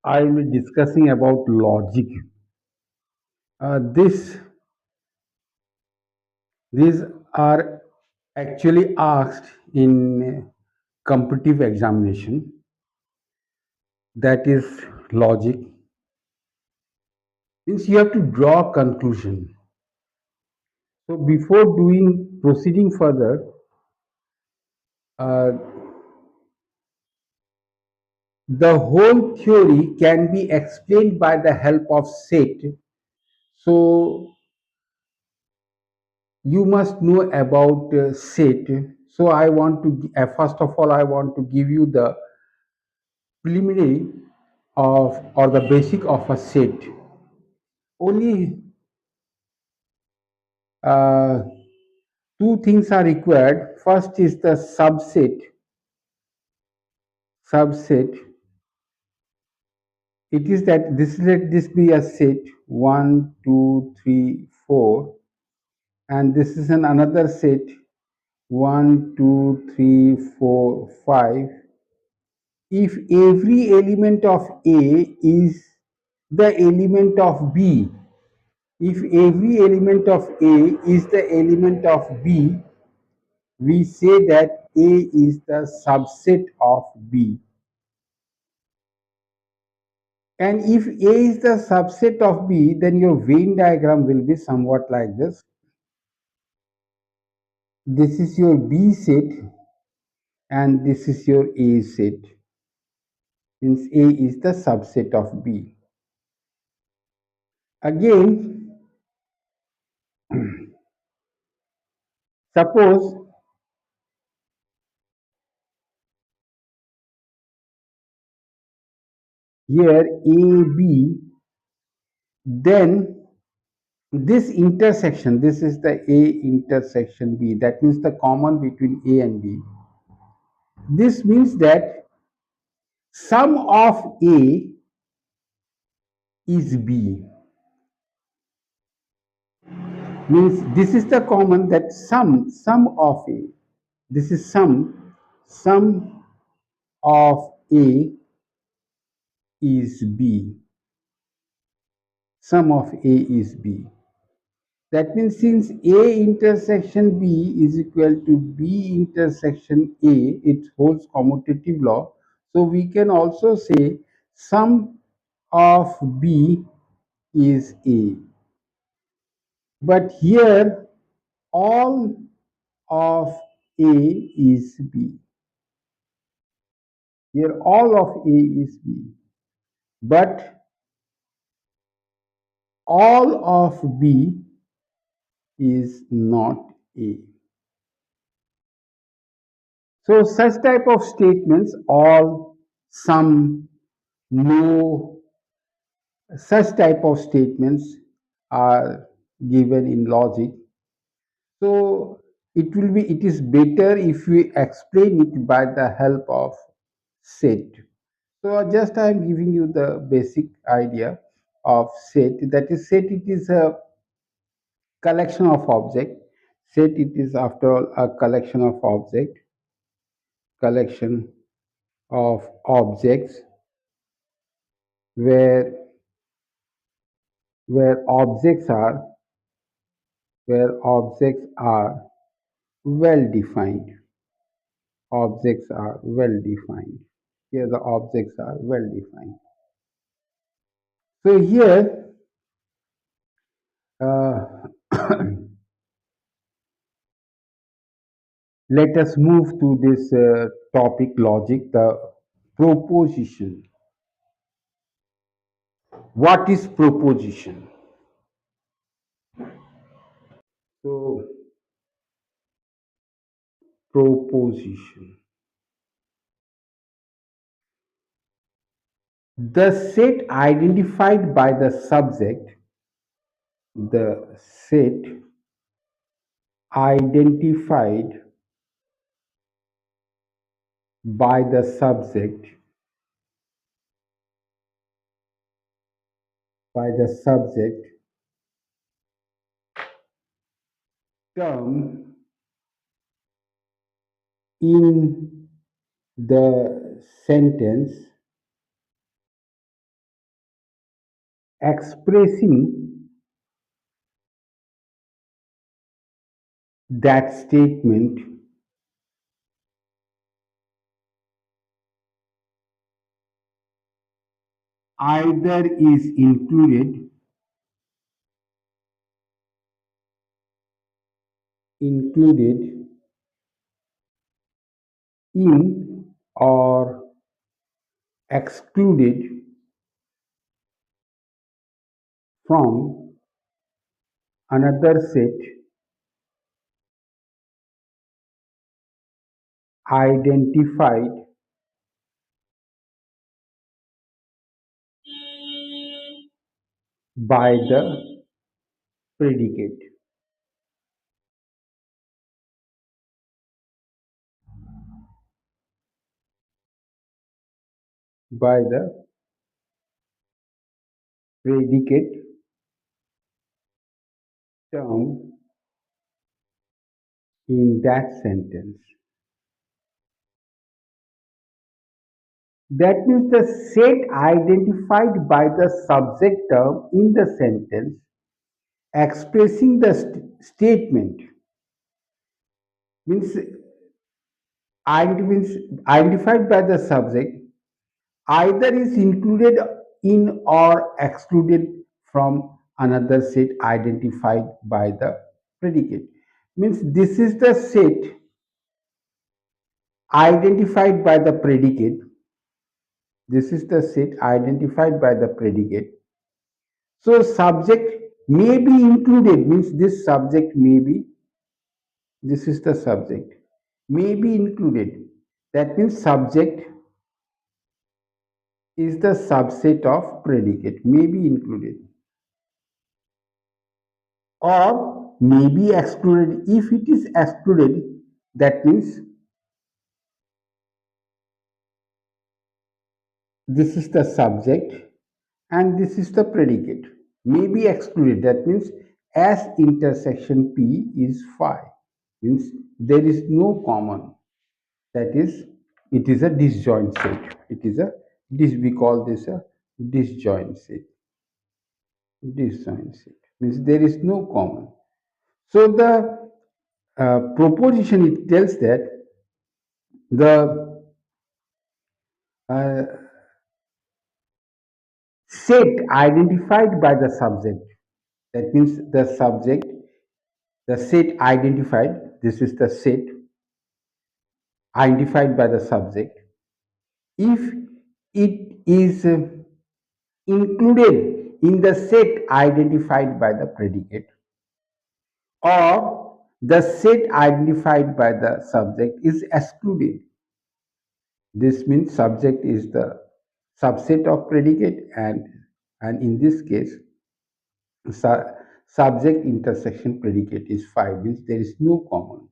I will be discussing about logic. This these are actually asked in competitive examination. That is logic. Means you have to draw a conclusion. So before doing proceeding further, uh, the whole theory can be explained by the help of set. So you must know about set. So I want to first of all I want to give you the preliminary of or the basic of a set. Only uh, two things are required. First is the subset. It is that this, let this be a set 1 2 3 4, and this is another set 1 2 3 4 5. If every element of A is the element of B, if every element of A is the element of B, we say that A is the subset of B. And if A is the subset of B, then your Venn diagram will be somewhat like this. This is your B set and this is your A set. Means A is the subset of B. Again, suppose here A, B, then this intersection, this is the A intersection B, that means the common between A and B. This means that sum of A is B. Means this is the common, that sum of A. This is sum of A is B. Sum of A is B. That means since A intersection B is equal to B intersection A, it holds commutative law. So we can also say sum of B is A. But here all of A is B. Here all of A is B. But all of B is not A. So such type of statements, all, some, no, such type of statements are given in logic. So it is better if we explain it by the help of set. So just I am giving you the basic idea of set. That is, set it is a collection of object. Set it is after all a collection of objects where where objects are where well defined. Objects are well defined. Here the objects are well defined. So here uh, let us move to this topic logic, the proposition. What is proposition? So proposition. The set identified by the subject, the set identified by the subject term in the sentence expressing that statement either is included in or excluded from another set identified by the predicate. By the predicate term in that sentence. That means the set identified by the subject term in the sentence expressing the statement means means identified by the subject either is included in or excluded from another set identified by the predicate. Means this is the set identified by the predicate. This is the set identified by the predicate. So subject may be included means this subject may be, this is the subject, may be included. That means subject is the subset of predicate, may be included. Or may be excluded. If it is excluded, that means this is the subject and this is the predicate. May be excluded. That means as intersection P is phi, means there is no common. That is, it is a disjoint set. It is a we call this a disjoint set. Disjoint set means there is no common. So the proposition it tells that the uh, set identified by the subject. That means the subject, the set identified, this is the set identified by the subject. If it is included in the set identified by the predicate, or the set identified by the subject is excluded. This means subject is the subset of predicate and in this case subject intersection predicate is 5 means there is no common.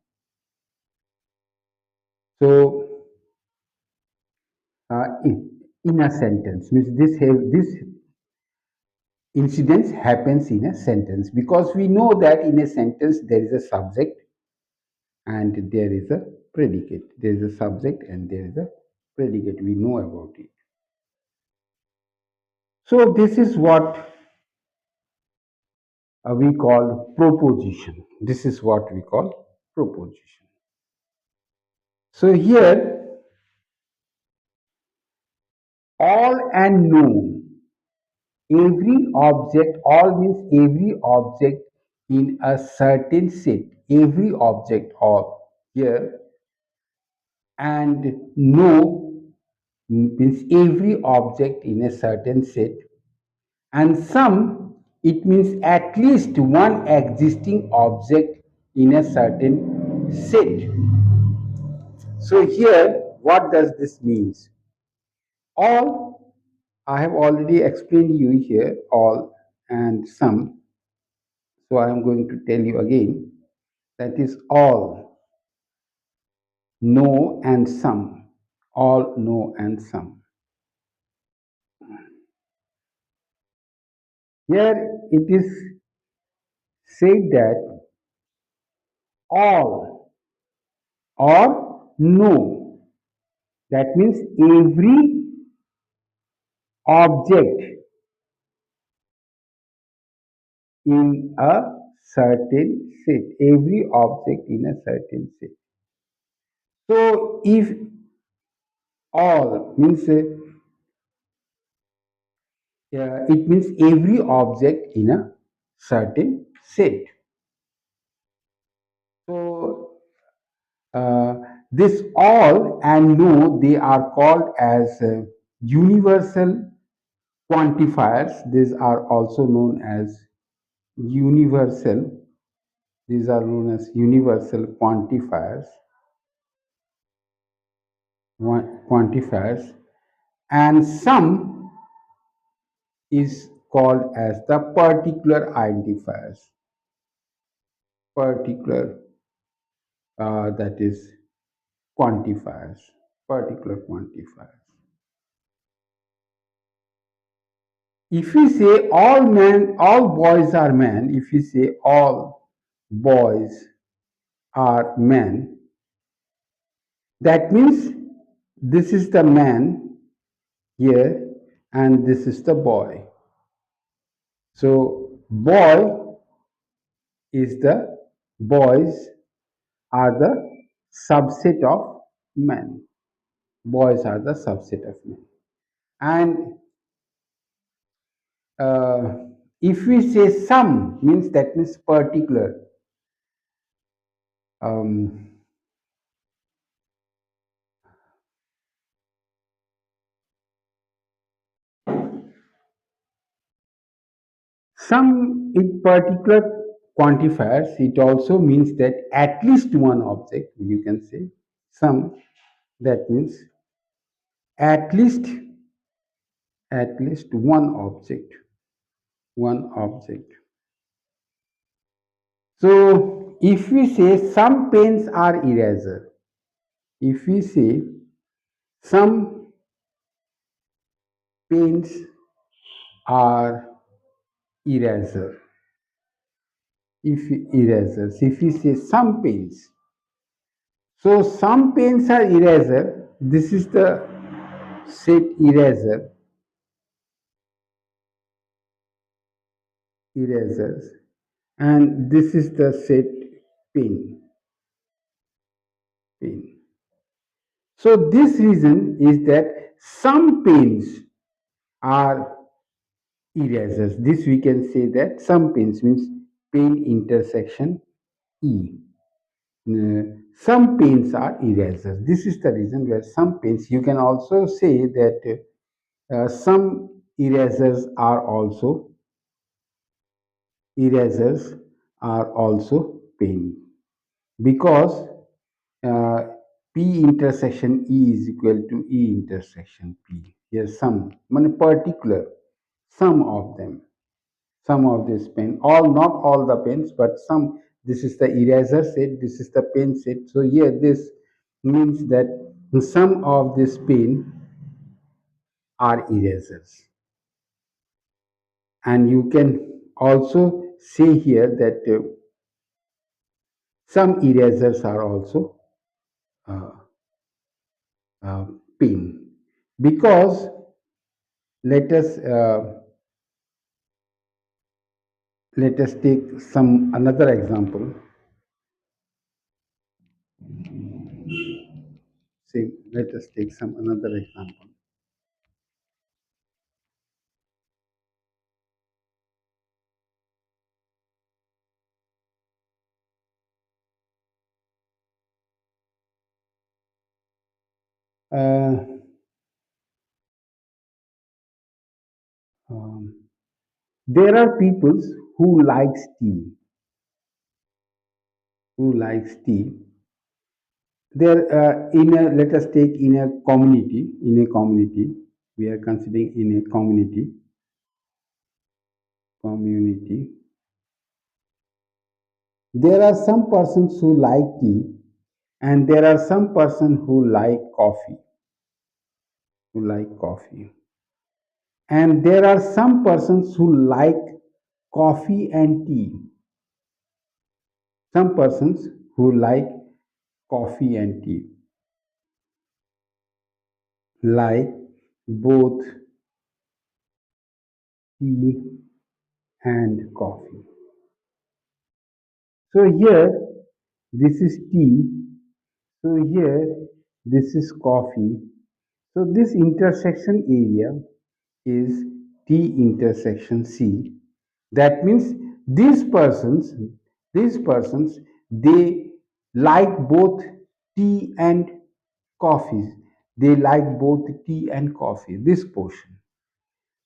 So in a sentence means this incidence happens in a sentence because we know that in a sentence there is a subject and there is a predicate. There is a subject and there is a predicate. We know about it. So this is what we call proposition. This is what we call proposition. So here all and no, every object, all means every object in a certain set, every object, all here, and no means every object in a certain set, and some it means at least one existing object in a certain set. So here, what does this means? All, I have already explained you here, all and some. So I am going to tell you again, that is all, no and some, all, no and some. Here it is said that all or no, that means every object in a certain set. Every object in a certain set. So if all means it means every object in a certain set. So uh, this all and no they are called as universal quantifiers. These are also known as universal. These are known as universal quantifiers. Quantifiers, and some is called as the particular identifiers. Particular, that is quantifiers. Particular quantifiers. If we say all men, all boys are men, if we say all boys are men, that means this is the man here and this is the boy. So boy is the boys are the subset of men. Boys are the subset of men. And if we say some, means that means particular. Um, some in particular quantifiers, it also means that at least one object, you can say some, that means at least one object, one object. So if we say some pens are eraser, if we say some pens are eraser, if erasers, if we say some pens, so some pens are eraser. This is the set eraser, erasers, and this is the set pen, pen. So this reason is that some pens are erasers. This we can say that some pens means pen intersection E. Some pens are erasers. This is the reason where some pens, you can also say that some erasers are also pen, because uh, P intersection E is equal to E intersection P. Yes, some, particular, some of them, some of this pen, all, not all the pens, but some. This is the eraser set, this is the pen set. So here this means that some of this pen are erasers. And you can also say here that some erasers are also uh, pen, because let us let us take some another example. Say, let us take some another example. Uh, um, there are people who likes tea, who likes tea. There, in a, let us take in a community, we are considering in a community. There are some persons who like tea, and there are some person who like coffee, and there are some persons who like coffee and tea. Some persons who like coffee and tea, like both tea and coffee. So here this is tea. So here this is coffee. So this intersection area is T intersection C. That means these persons, these persons, they like both tea and coffee. They like both tea and coffee. This portion.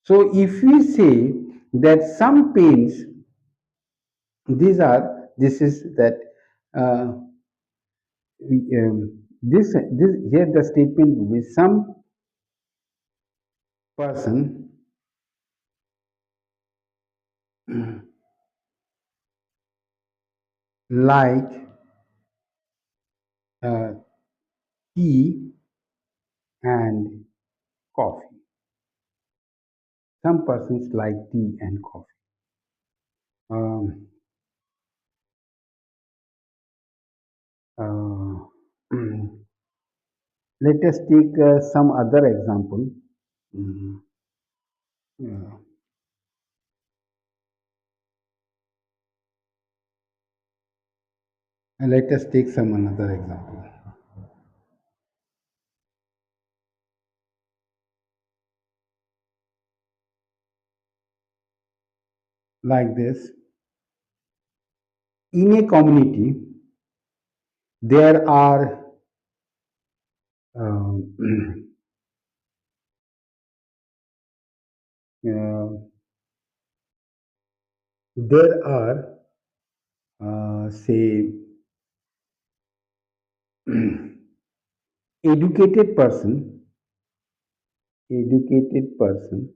So if we say that some pains, this is that uh, this here the statement will be some person like uh, tea and coffee. Some persons like tea and coffee. Um, uh, Let us take some other example. Mm, yeah. And let us take some another example. Like this, in a community, there are um, uh, there are say educated person, educated person,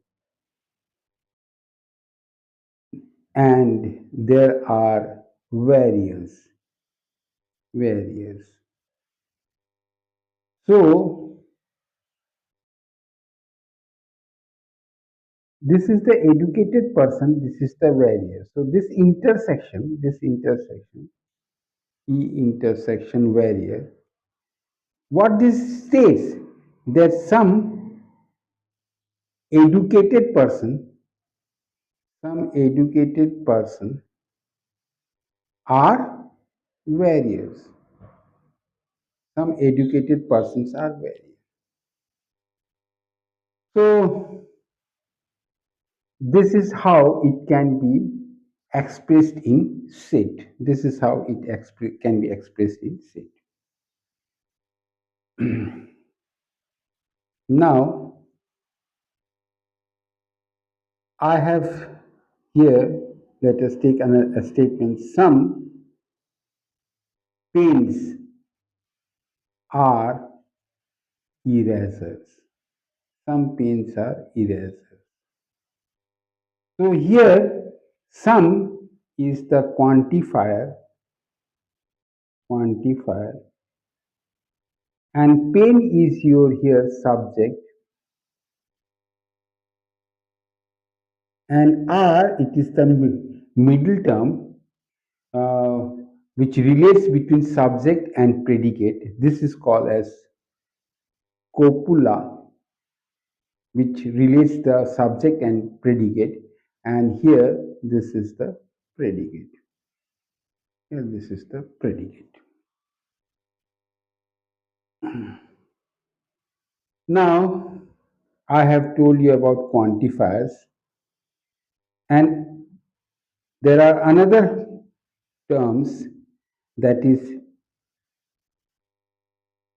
and there are various, various. So this is the educated person, this is the various. So this intersection, E intersection various, what this states that educated person, some educated person are various. Some educated persons are various. So this is how it can be expressed in set. This is how it can be expressed in set. Now, I have here, let us take a statement. Some pens are erasers. Some pens are erasers. So here, some is the quantifier, and pen is your here subject, and R it is the middle term which relates between subject and predicate. This is called as copula, which relates the subject and predicate, and here this is the predicate. Here this is the predicate. Now I have told you about quantifiers, and there are another terms, that is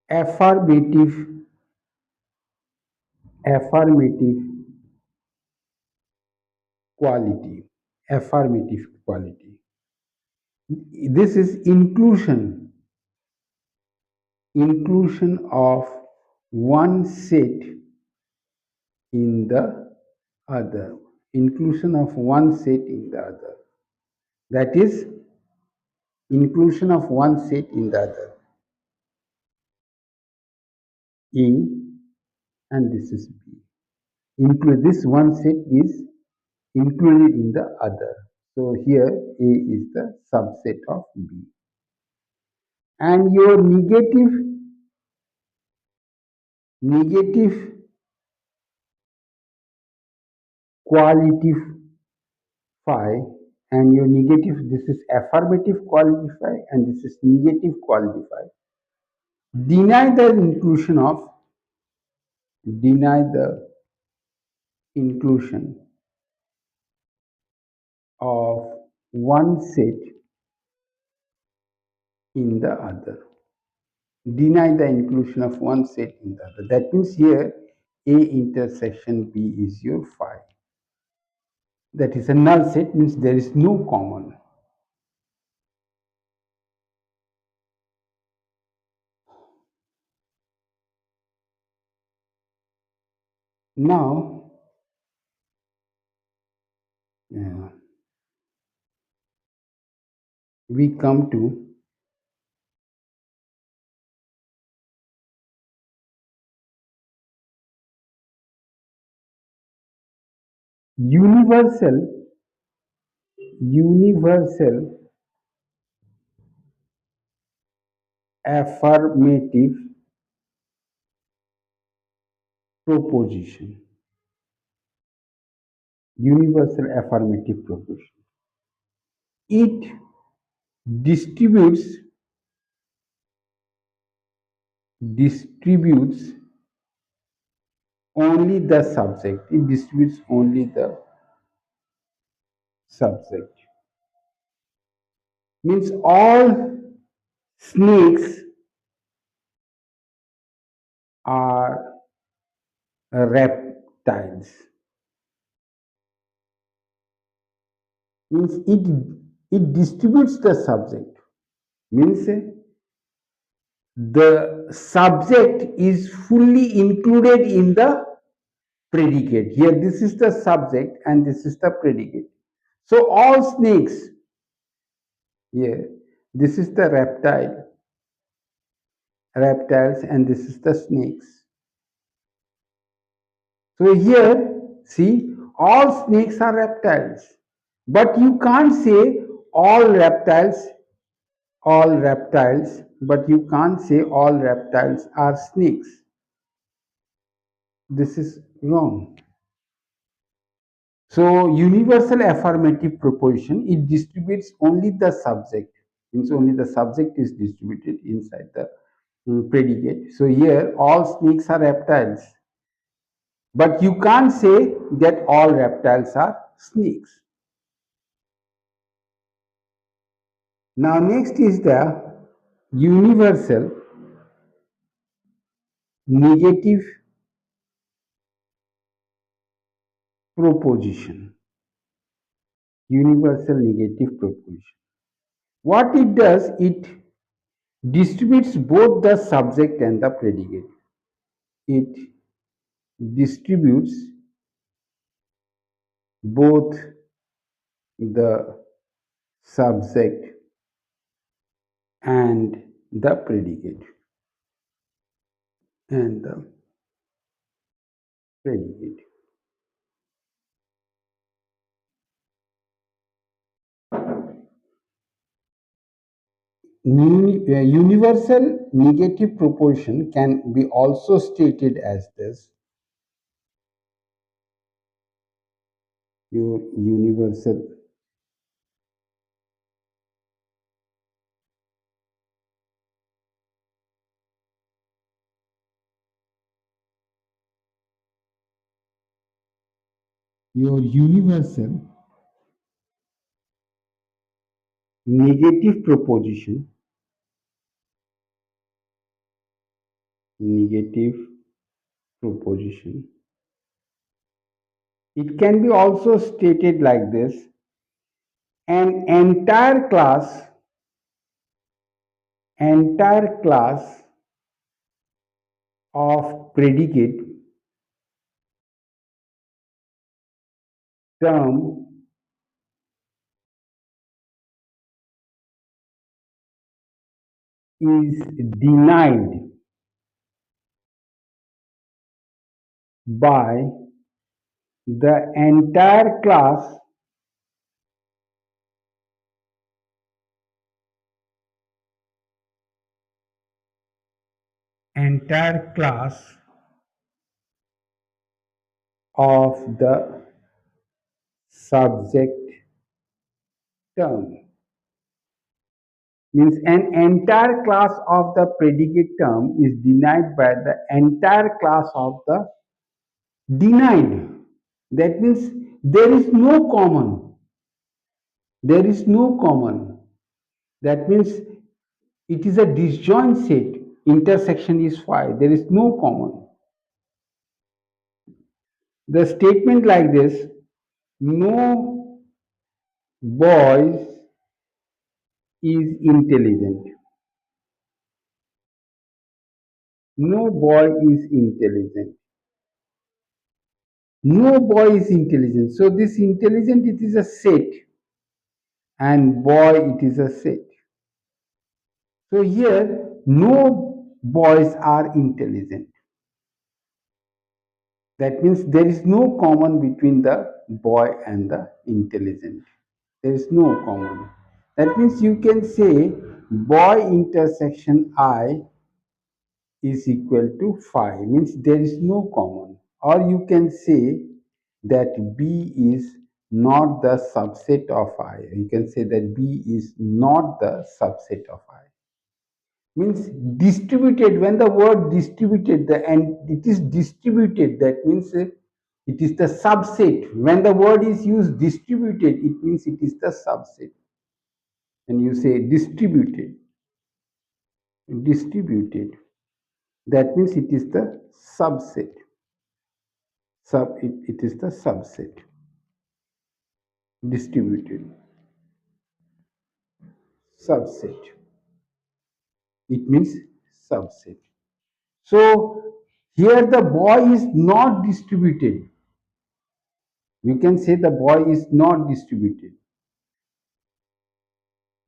affirmative, affirmative quality, affirmative quality. This is inclusion of one set in the other, inclusion of one set in the other. That is inclusion of one set in the other. A and this is B. Include this one set is included in the other. So here A is the subset of B. And your negative quality phi and your negative, this is affirmative qualify and this is negative qualify. Deny the inclusion of, deny the inclusion of one set in the other. Deny the inclusion of one set in the other. That means here A intersection B is your phi. That is a null set, means there is no common. Now, uh, we come to universal, universal affirmative proposition. Universal affirmative proposition. It distributes, distributes only the subject. It distributes only the subject. Means all snakes are reptiles. Means it distributes the subject. Means the subject is fully included in the predicate. Here this is the subject and this is the predicate. So all snakes, here this is the reptiles and this is the snakes. So here see, all snakes are reptiles, but you can't say all reptiles, all reptiles, but you can't say all reptiles are snakes. This is wrong. So universal affirmative proposition, it distributes only the subject, means only the subject is distributed inside the predicate. So here all snakes are reptiles, but you can't say that all reptiles are snakes. Now next is the universal negative proposition. Universal negative proposition. What it does, it distributes both the subject and the predicate. It distributes both the subject and the predicate and the predicate. Universal negative proposition can be also stated as this: your universal your universal negative proposition, negative proposition, it can be also stated like this: an entire class of predicate term is denied by the entire class of the subject term means an entire class of the predicate term is denied by the entire class of the denied. That means there is no common. There is no common. That means it is a disjoint set. Intersection is phi. There is no common. The statement like this, no boy is intelligent. No boy is intelligent. No boy is intelligent. So this intelligent it is a set and boy it is a set. So here no boys are intelligent. That means there is no common between the boy and the intelligent. There is no common. That means you can say boy intersection I is equal to phi, means there is no common. Or you can say that B is not the subset of I. You can say that B is not the subset of I. Means distributed, when the word distributed, the and it is distributed, that means it is the subset. When the word is used distributed, it means it is the subset. And you say distributed, distributed, that means it is the subset. It is the subset. Distributed subset, it means subset. So here the boy is not distributed. You can say the boy is not distributed.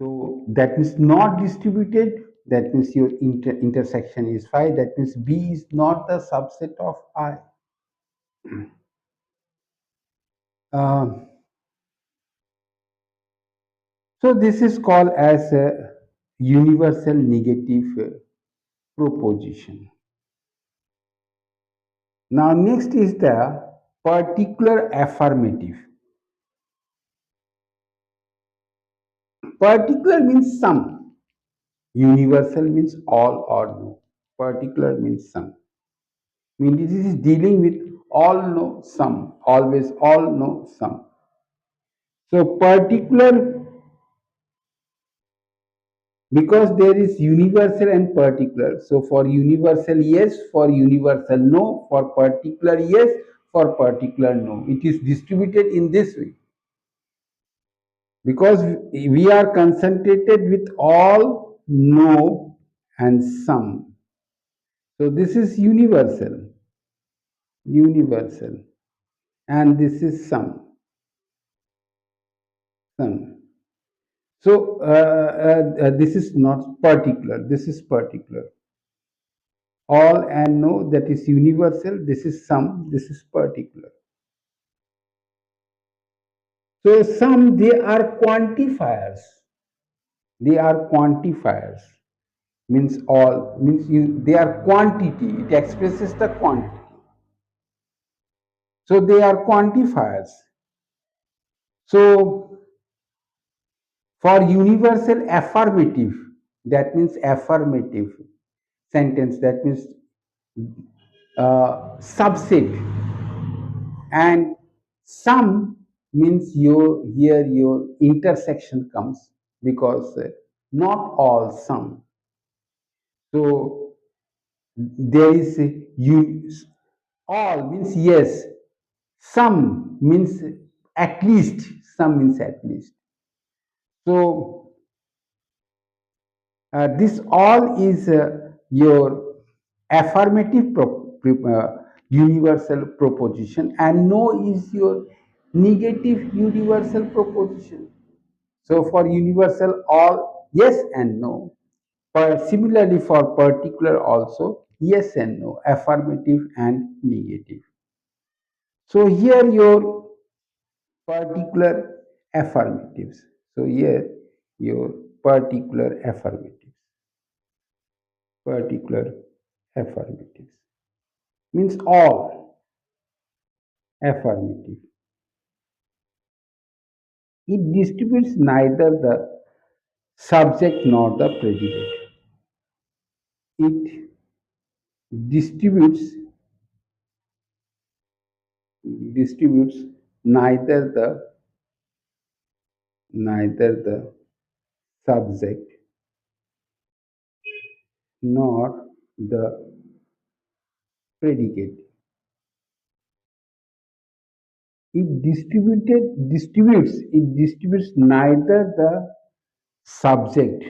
So that means not distributed, that means your intersection is phi, that means B is not the subset of I. Um, so this is called as a universal negative proposition. Now next is the particular affirmative. Particular means some. Universal means all or no. Particular means some. Means this is dealing with all, no, some. Always all, no, some. So particular, because there is universal and particular. So for universal yes, for universal no, for particular yes, for particular no. It is distributed in this way. Because we are concentrated with all, no, and some. So this is universal, universal, and this is some. So this is not particular. This is particular. All and no, that is universal. This is some. This is particular. So some, they are quantifiers. They are quantifiers. Means all, means you, they are quantity. It expresses the quantity. So they are quantifiers. So for universal affirmative, that means affirmative sentence, that means subset, and some means your, here your intersection comes, because not all, some. So there is you, all means yes, some means at least, some means at least. So this all is your affirmative universal proposition, and no is your negative universal proposition. So for universal all, yes and no. But similarly for particular also, yes and no, affirmative and negative. So here your particular affirmatives. So here your particular affirmatives. Particular affirmatives means all affirmative. It distributes neither the subject nor the predicate. It distributes distributes neither the subject nor the predicate. It distributes neither the subject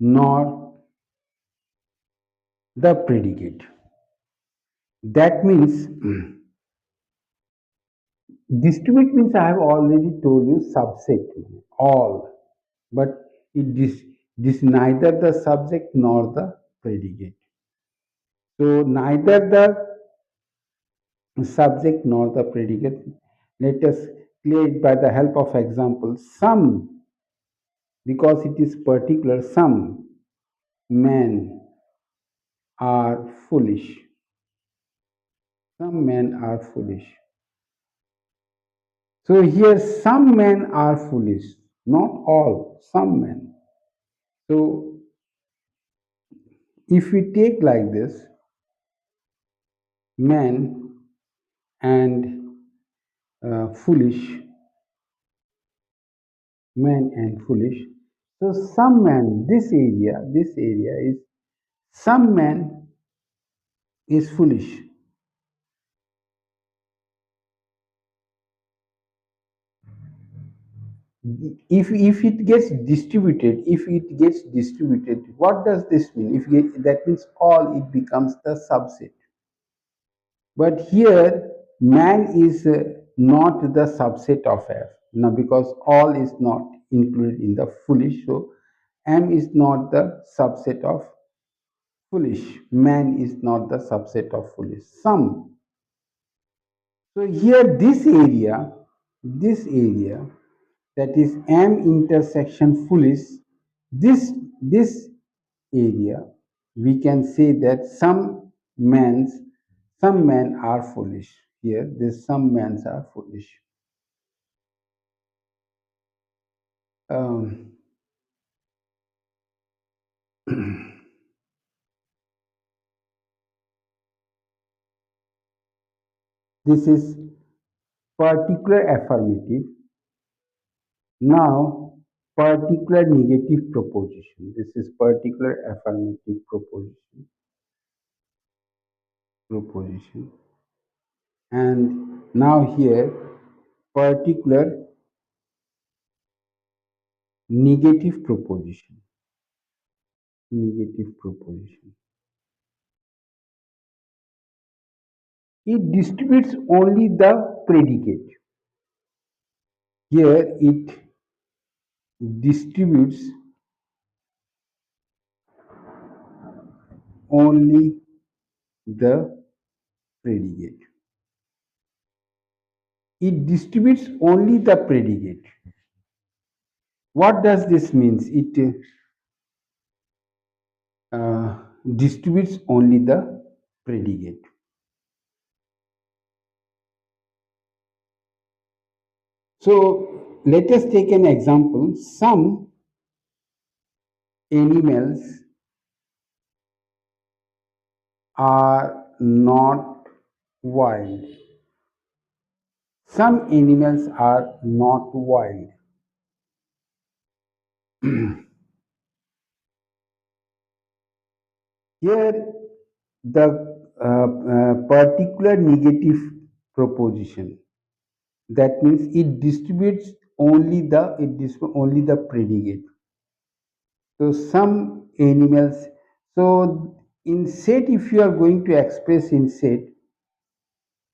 nor the predicate. That means distribute means I have already told you subset all, but it this neither the subject nor the predicate. So neither the subject nor the predicate. Let us clear it by the help of example. Some, because it is particular, some men are foolish. Some men are foolish. So here some men are foolish, not all, some men. So if we take like this, men and foolish, men and foolish. So some men, this area is some man is foolish. If it gets distributed, what does this mean? That means all, it becomes the subset. But here man is not the subset of f now, because all is not included in the foolish. So m is not the subset of foolish. Man is not the subset of foolish. Some. So here this area that is M intersection foolish, this area we can say that some men are foolish. Here this some men are foolish. Um, this is particular affirmative. Now particular negative proposition. This is particular affirmative proposition. And now here particular negative proposition. It distributes only the predicate. Here it distributes only the predicate. It distributes only the predicate. What does this mean? It distributes only the predicate. So let us take an example. Some animals are not wild. Some animals are not wild. Here, the particular negative proposition. That means it distributes only the predicate. So some animals. So in set, if you are going to express in set,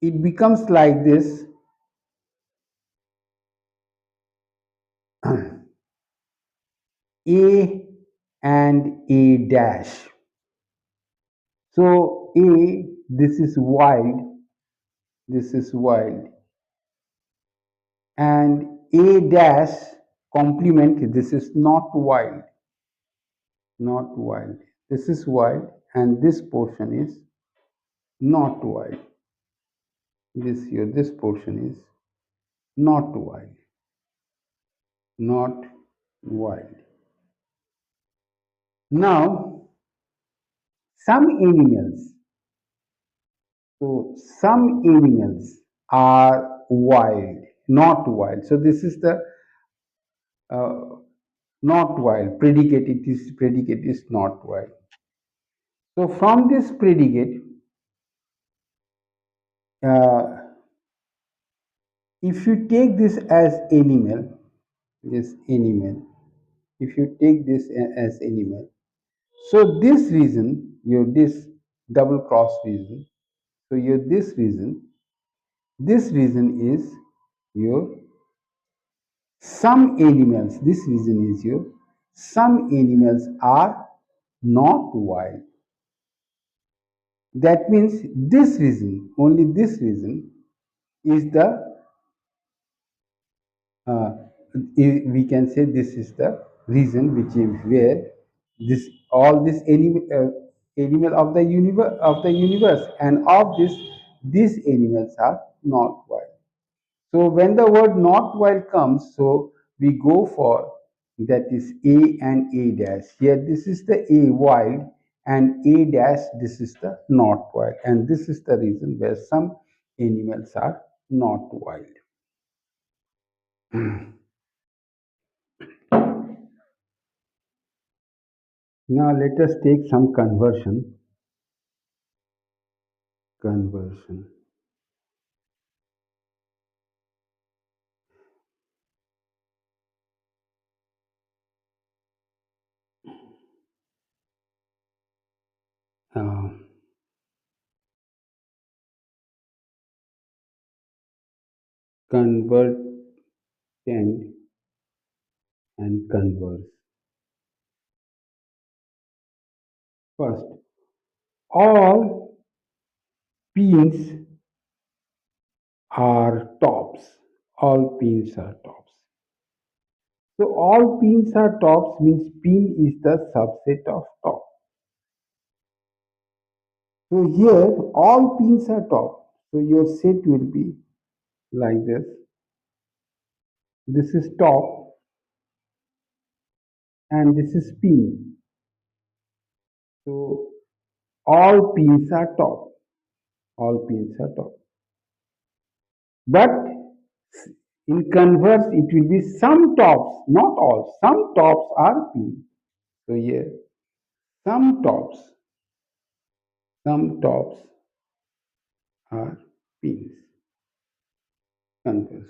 it becomes like this. A and A dash. So A, this is wild, and A dash complement, this is not wild, not wild. This is wild, and this portion is not wild. This portion is not wild. not wild. Now, some animals, so some animals are wild, not wild. So this is the uh, not wild predicate. It is predicate is not wild. So from this predicate, uh, if you take this as animal, this animal, if you take this as animal, so this reason, your this double cross reason, so your this reason is your some animals, this reason is your some animals are not wild. That means this reason, only this reason is the uh, we can say this is the reason which is where this all this animal of the universe and of this these animals are not wild. So when the word not wild comes, so we go for that is A and A dash. Here this is the A wild and A dash this is the not wild, and this is the reason where some animals are not wild. Now let us take some conversion. Conversion. Uh, convert tend and converse. First, all pins are tops. All pins are tops. So all pins are tops means pin is the subset of top. So here all pins are top. So your set will be like this. This is top and this is pin. So all pins are top. All pins are top. But in converse, it will be some tops, not all. Some tops are pin. So here, some tops, some tops are pins. Converse.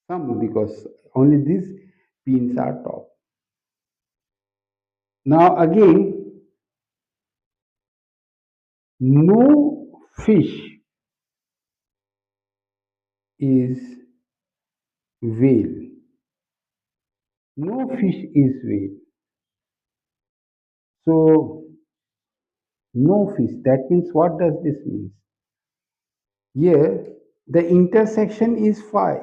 Some because only these pins are top. Now again, no fish is whale. No fish is whale. So no fish. That means what does this mean? Here, the intersection is phi.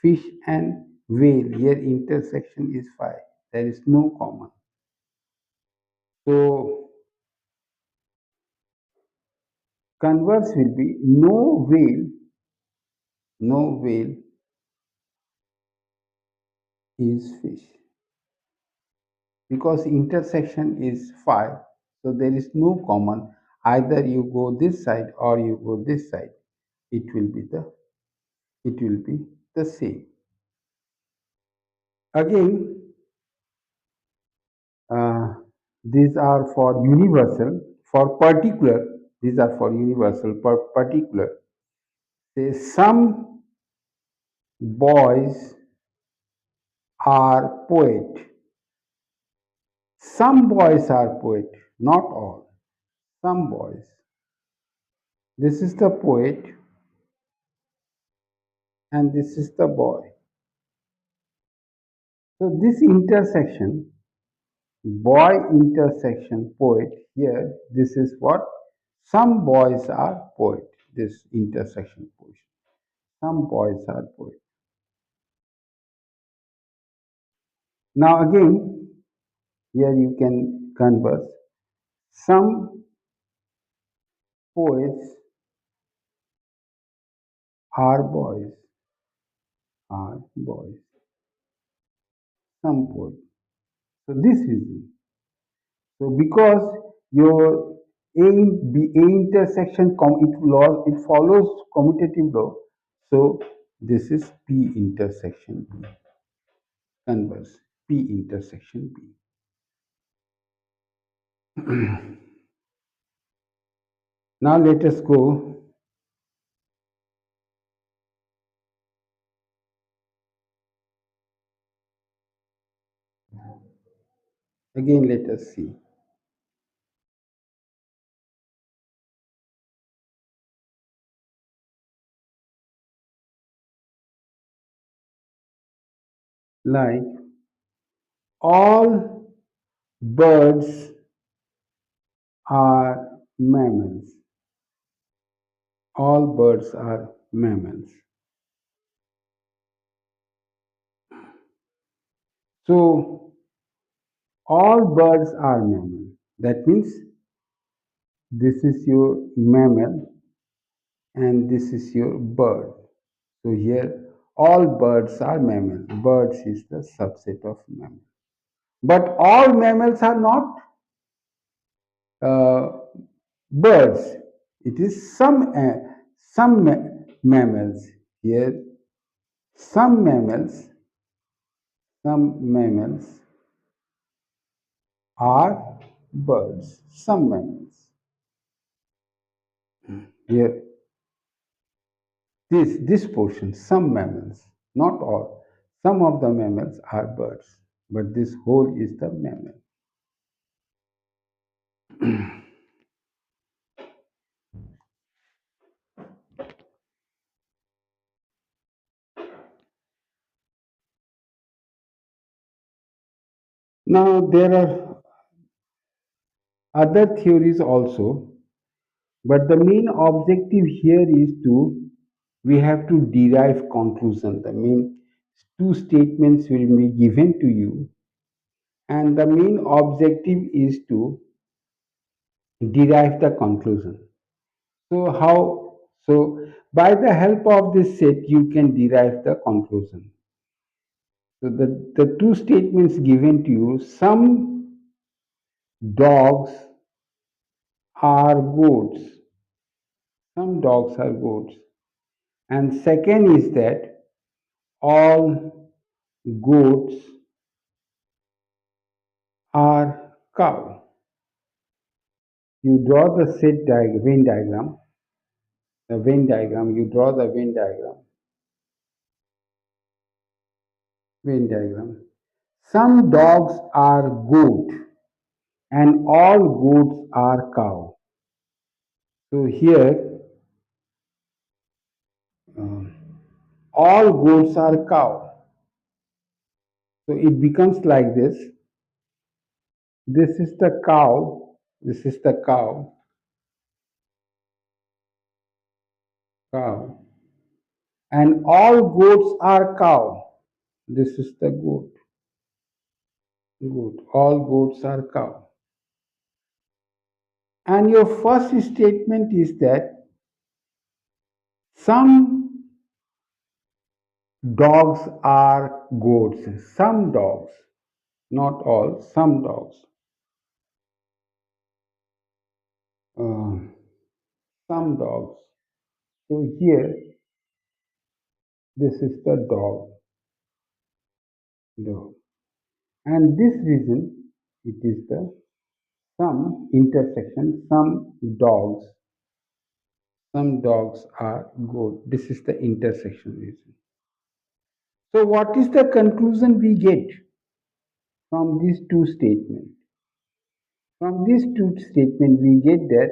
Fish and whale. Here, intersection is phi. There is no common. So, converse will be no whale is fish. Because intersection is phi, so there is no common. Either you go this side or you go this side. It will be the it will be the same. Again, uh, these are for universal, for particular. These are for universal, for particular. Say some boys are poet. Some boys are poet, not all. Some boys. This is the poet and this is the boy. So this intersection, boy intersection poet here, this is what some boys are poet. This intersection portion. Some boys are poet. Now again, here you can converse. Some poets are boys, are boys. some port. So this reason. So because your A intersection it follows commutative law. So this is P intersection B. Converse P intersection B. Now let us go again. Let us see like all birds are mammals. All birds are mammals. So all birds are mammal. That means this is your mammal and this is your bird. So here all birds are mammal. Birds is the subset of mammal. But all mammals are not uh, birds. It is mammals. Here some mammals, some mammals are birds. Some mammals. Here this portion, some mammals, not all. Some of the mammals are birds, but this whole is the mammal. Now there are other theories also, but the main objective here is to we have to derive conclusion. The main two statements will be given to you, and the main objective is to derive the conclusion. So how? So by the help of this set, you can derive the conclusion. So the two statements given to you, some dogs are goats. Some dogs are goats. And second is that all goats are cow. You draw the Venn diagram, you draw the Venn diagram. Some dogs are goat and all goats are cow. So here, um, all goats are cow. So it becomes like this. This is the cow. This is the cow. And all goats are cow. This is the goat. All goats are cow. And your first statement is that some dogs are goats. Some dogs, not all, some dogs. Uh, some dogs. So here, this is the dog. And this reason, it is the some intersection, some dogs are goat. This is the intersection reason. So what is the conclusion we get from these two statements? From these two statements, we get that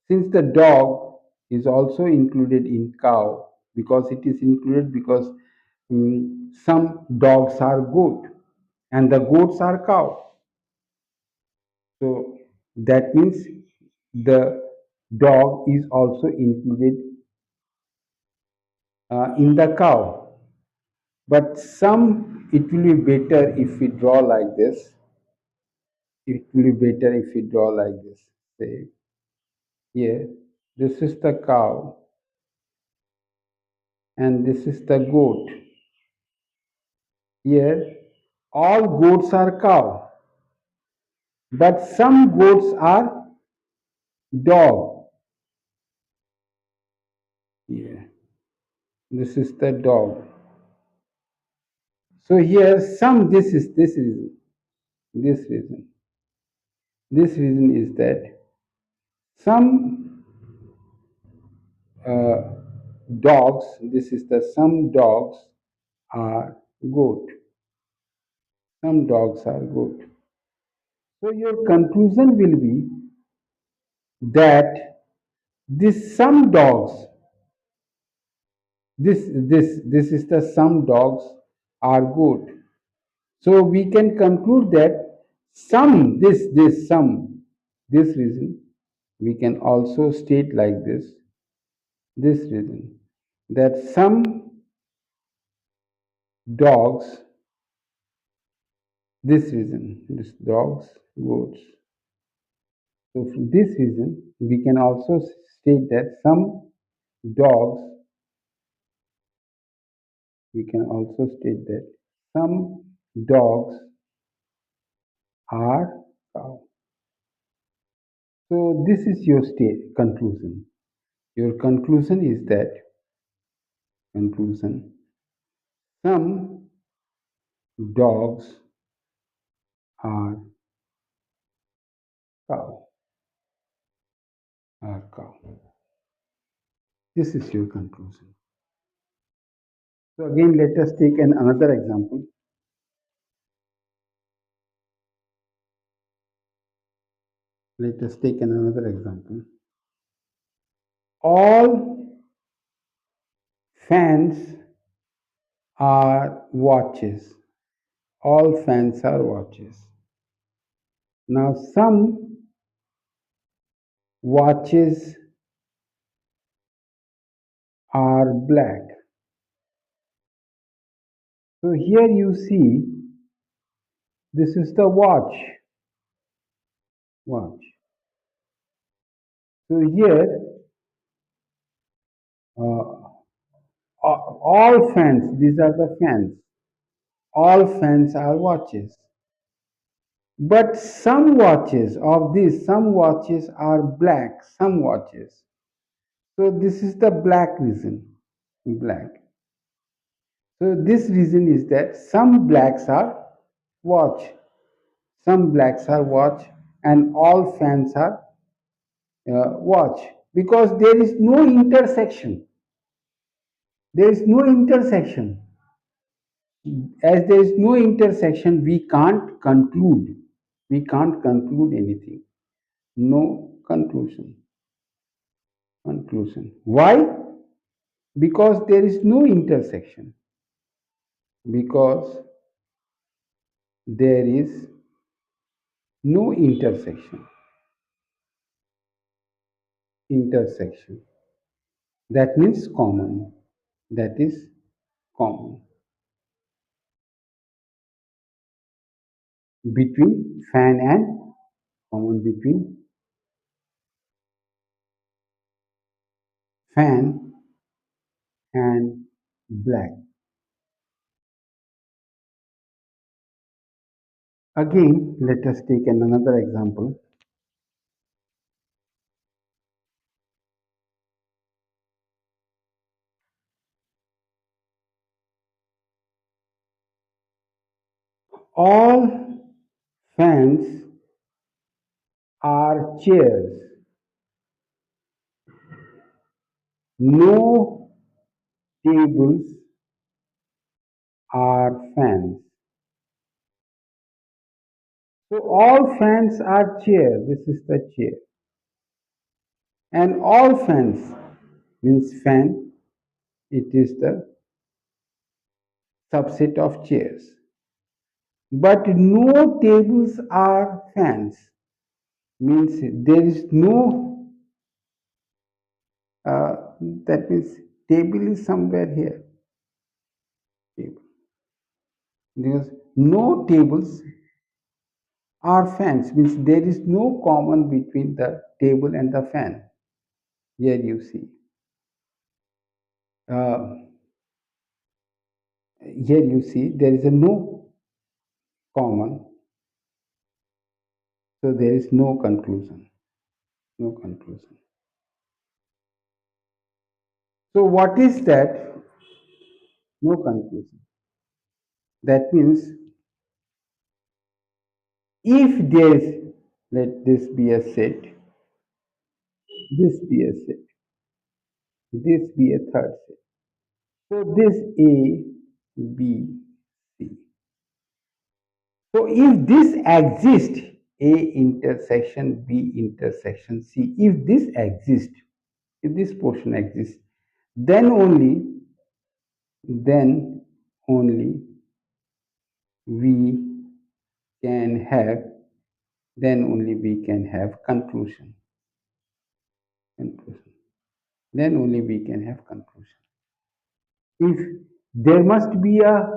since the dog is also included in cow, because it is included because some dogs are goat and the goats are cow. So that means the dog is also included in the cow. But some it will be better if we draw like this. It will be better if we draw like this. Say here, this is the cow and this is the goat. Here, all goats are cow, but some goats are dog. Yeah, this is the dog. So here some this reason. This reason. This reason is that some uh, dogs, this is the some dogs are goat. Some dogs are goat. So your conclusion will be that this some dogs, this is the some dogs are goat. So we can conclude that some this reason we can also state like this reason that some dogs this reason this dogs goats. So for this reason we can also state that some dogs we can also state that some dogs are cow. So this is your state conclusion. Your conclusion is that conclusion some dogs are cow are cow. This is your conclusion. So again, let us take another example. Let us take another example. All fans are watches. All fans are watches. Now some watches are black. So here you see this is the watch. So here uh, all fans, these are the fans. All fans are watches. But some watches of these, some watches are black, some watches. So this is the black reason. Black. So this reason is that some blacks are watch, some blacks are watch, and all fans are watch because there is no intersection. There is no intersection. As there is no intersection, we can't conclude. We can't conclude anything. No conclusion. Conclusion. Why? Because there is no intersection. Because there is no intersection. Intersection. That means common. That is common between fan and common between fan and black. Again, let us take another example. All fans are chairs. No tables are fans. So all fans are chair. This is the chair. And all fans means fan. It is the subset of chairs. But no tables are fans. Means there is no, that means table is somewhere here. Table. Because no tables are fans. Means there is no common between the table and the fan. Here you see. Uh, Here you see there is a no common, so there is no conclusion. No conclusion. So what is that? No conclusion. That means if there's, let this be a set, this be a set, this be a third set. So this A, B, C. So if this exists, A intersection B intersection C, if this portion exists, then only, then only we can have, then only we can have conclusion. Conclusion. Then only we can have conclusion. If there must be a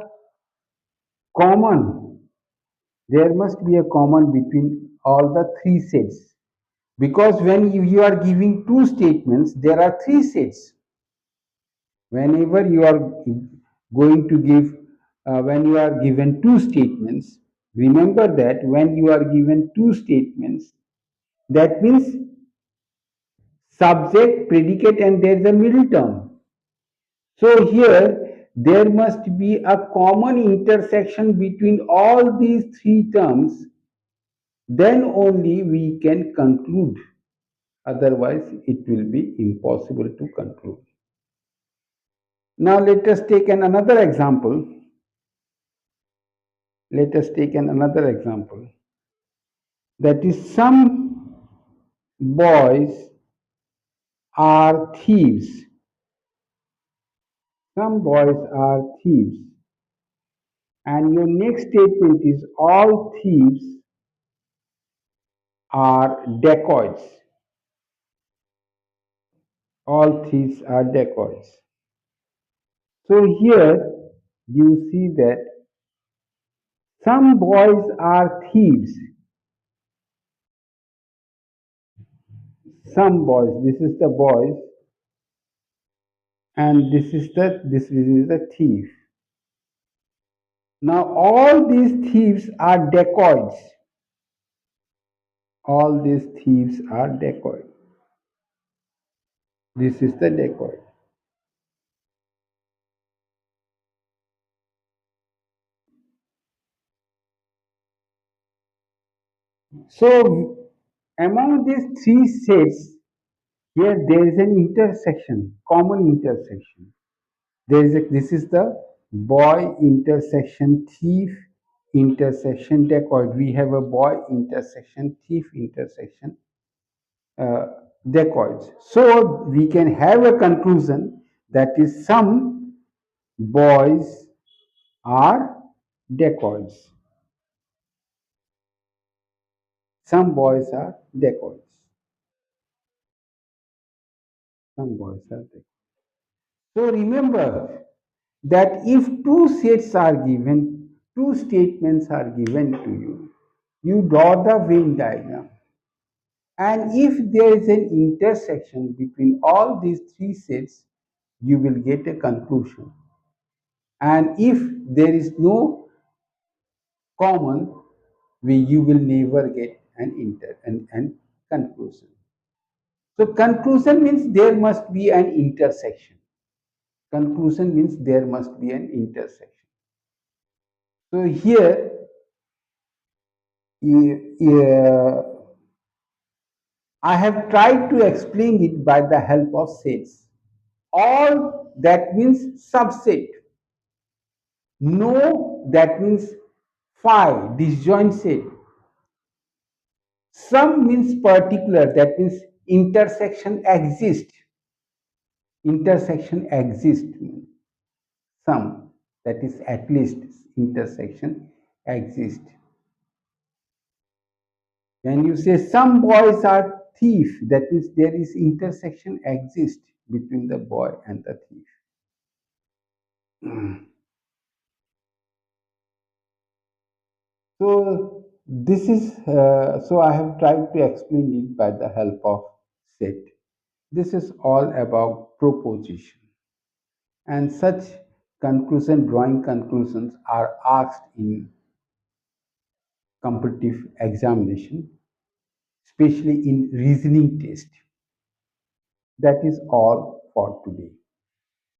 common, there must be a common between all the three sets. Because when you are giving two statements, there are three sets. Whenever you are going to give, when you are given two statements, remember that when you are given two statements, that means subject, predicate, and there is a middle term. So here there must be a common intersection between all these three terms, then only we can conclude. Otherwise, it will be impossible to conclude. Now let us take another example. Let us take another example. That is, some boys are thieves. Some boys are thieves. And your next statement is all thieves are dacoits. All thieves are dacoits. So here you see that some boys are thieves. Some boys, this is the boys, and this is the thief. Now all these thieves are dacoits. All these thieves are dacoit. This is the dacoit. So among these three sets, here there is an intersection, common intersection. This is the boy intersection thief intersection dacoit. We have a boy intersection thief intersection uh, dacoits. So we can have a conclusion that is some boys are dacoits. Some boys are dacoits. Some boys are dacoits. So remember that if two sets are given, two statements are given to you, you draw the Venn diagram. And if there is an intersection between all these three sets, you will get a conclusion. And if there is no common, you will never get an conclusion. So conclusion means there must be an intersection. Conclusion means there must be an intersection. So here, uh, I have tried to explain it by the help of sets. All that means subset. No, that means phi, disjoint set. Some means particular, that means intersection exists. Intersection exists. Some, that is at least intersection exists. When you say some boys are thief, that means there is intersection exists between the boy and the thief. So this is so I have tried to explain it by the help of set. This is all about proposition, and such conclusion drawing conclusions are asked in competitive examination, especially in reasoning test. That is all for today.